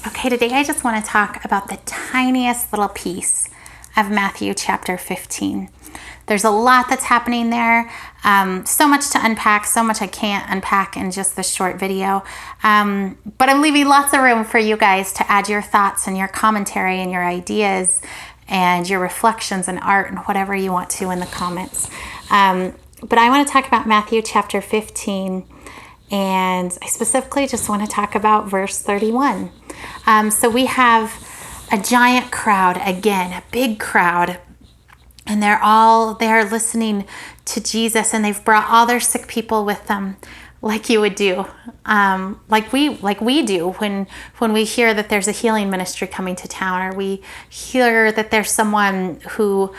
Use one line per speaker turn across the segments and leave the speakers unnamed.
Okay, today I just want to talk about the tiniest little piece of Matthew chapter 15. There's a lot that's happening there, so much to unpack, so much I can't unpack in just this short video, but I'm leaving lots of room for you guys to add your thoughts and your commentary and your ideas and your reflections and art and whatever you want to in the comments. But I want to talk about Matthew chapter 15, and I specifically just want to talk about verse 31. So we have a giant crowd, again, a big crowd, and they're all there listening to Jesus, and they've brought all their sick people with them, like you would do, like we do when we hear that there's a healing ministry coming to town, or we hear that there's someone who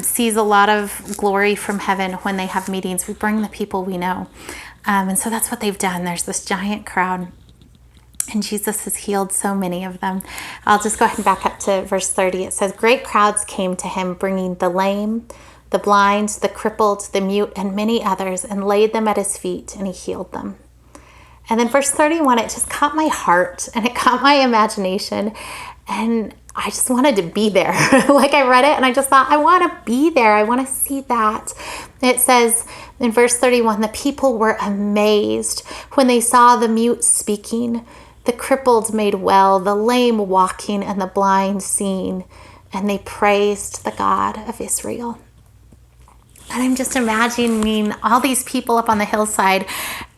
sees a lot of glory from heaven when they have meetings. We bring the people we know, and so that's what they've done. There's this giant crowd, and Jesus has healed so many of them. I'll just go ahead and back up to verse 30. It says, "Great crowds came to him, bringing the lame, the blind, the crippled, the mute, and many others, and laid them at his feet, and he healed them." And then verse 31, it just caught my heart, and it caught my imagination, and I just wanted to be there. Like, I read it, and I just thought, I want to be there. I want to see that. It says in verse 31, "The people were amazed when they saw the mute speaking, the crippled made well, the lame walking, and the blind seeing, and they praised the God of Israel." And I'm just imagining all these people up on the hillside,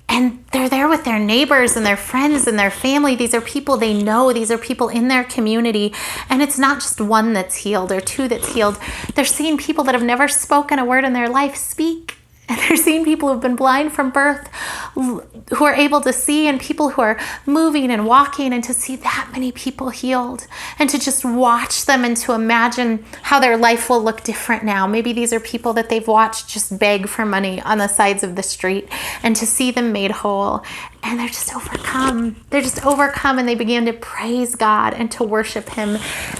and they're there with their neighbors and their friends and their family. These are people they know. These are people in their community. And it's not just one that's healed or two that's healed. They're seeing people that have never spoken a word in their life speak. And they're seeing people who've been blind from birth who are able to see, and people who are moving and walking, and to see that many people healed, and to just watch them and to imagine how their life will look different now. Maybe these are people that they've watched just beg for money on the sides of the street, and to see them made whole. And they're just overcome. They're just overcome, and they begin to praise God and to worship him.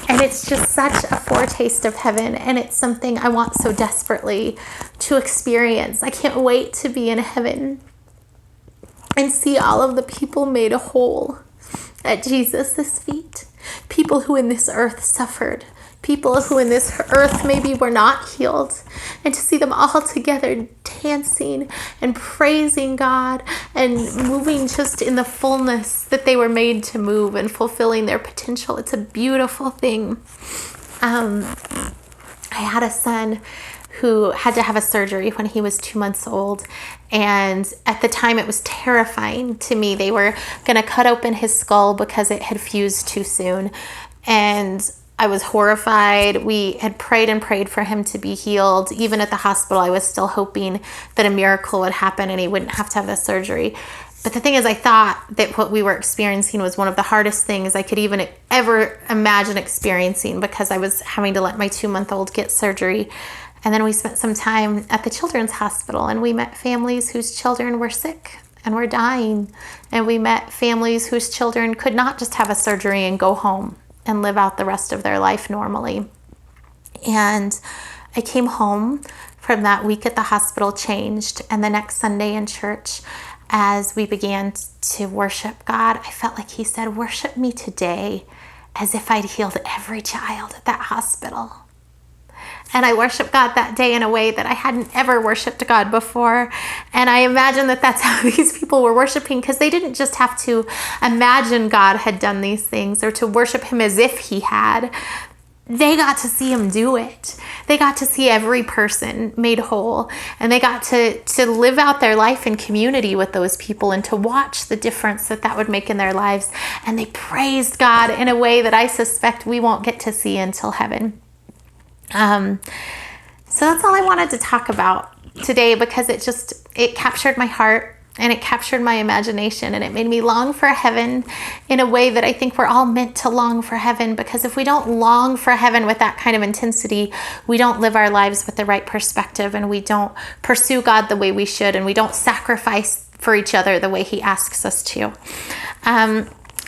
And it's just such a foretaste of heaven, and it's something I want so desperately to experience. I can't wait to be in heaven and see all of the people made whole at Jesus' feet. People who in this earth suffered. People who in this earth maybe were not healed. And to see them all together dancing and praising God and moving just in the fullness that they were made to move and fulfilling their potential. It's a beautiful thing. I had a son who had to have a surgery when he was 2 months old. And at the time, it was terrifying to me. They were going to cut open his skull because it had fused too soon. And I was horrified. We had prayed and prayed for him to be healed. Even at the hospital, I was still hoping that a miracle would happen and he wouldn't have to have the surgery. But the thing is, I thought that what we were experiencing was one of the hardest things I could even ever imagine experiencing, because I was having to let my 2-month-old get surgery. And then we spent some time at the children's hospital, and we met families whose children were sick and were dying. And we met families whose children could not just have a surgery and go home and live out the rest of their life normally. And I came home from that week at the hospital changed, and the next Sunday in church, as we began to worship God, I felt like he said, "Worship me today as if I'd healed every child at that hospital." And I worshiped God that day in a way that I hadn't ever worshiped God before. And I imagine that that's how these people were worshiping, because they didn't just have to imagine God had done these things or to worship him as if he had. They got to see him do it. They got to see every person made whole, and they got to live out their life in community with those people and to watch the difference that would make in their lives. And they praised God in a way that I suspect we won't get to see until heaven. So that's all I wanted to talk about today, because it captured my heart and it captured my imagination, and it made me long for heaven in a way that I think we're all meant to long for heaven, because if we don't long for heaven with that kind of intensity, we don't live our lives with the right perspective, and we don't pursue God the way we should, and we don't sacrifice for each other the way he asks us to.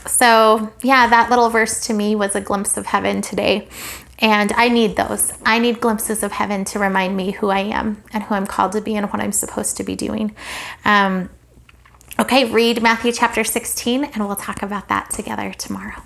So yeah, that little verse to me was a glimpse of heaven today. And I need those. I need glimpses of heaven to remind me who I am and who I'm called to be and what I'm supposed to be doing. Okay, read Matthew chapter 16, and we'll talk about that together tomorrow.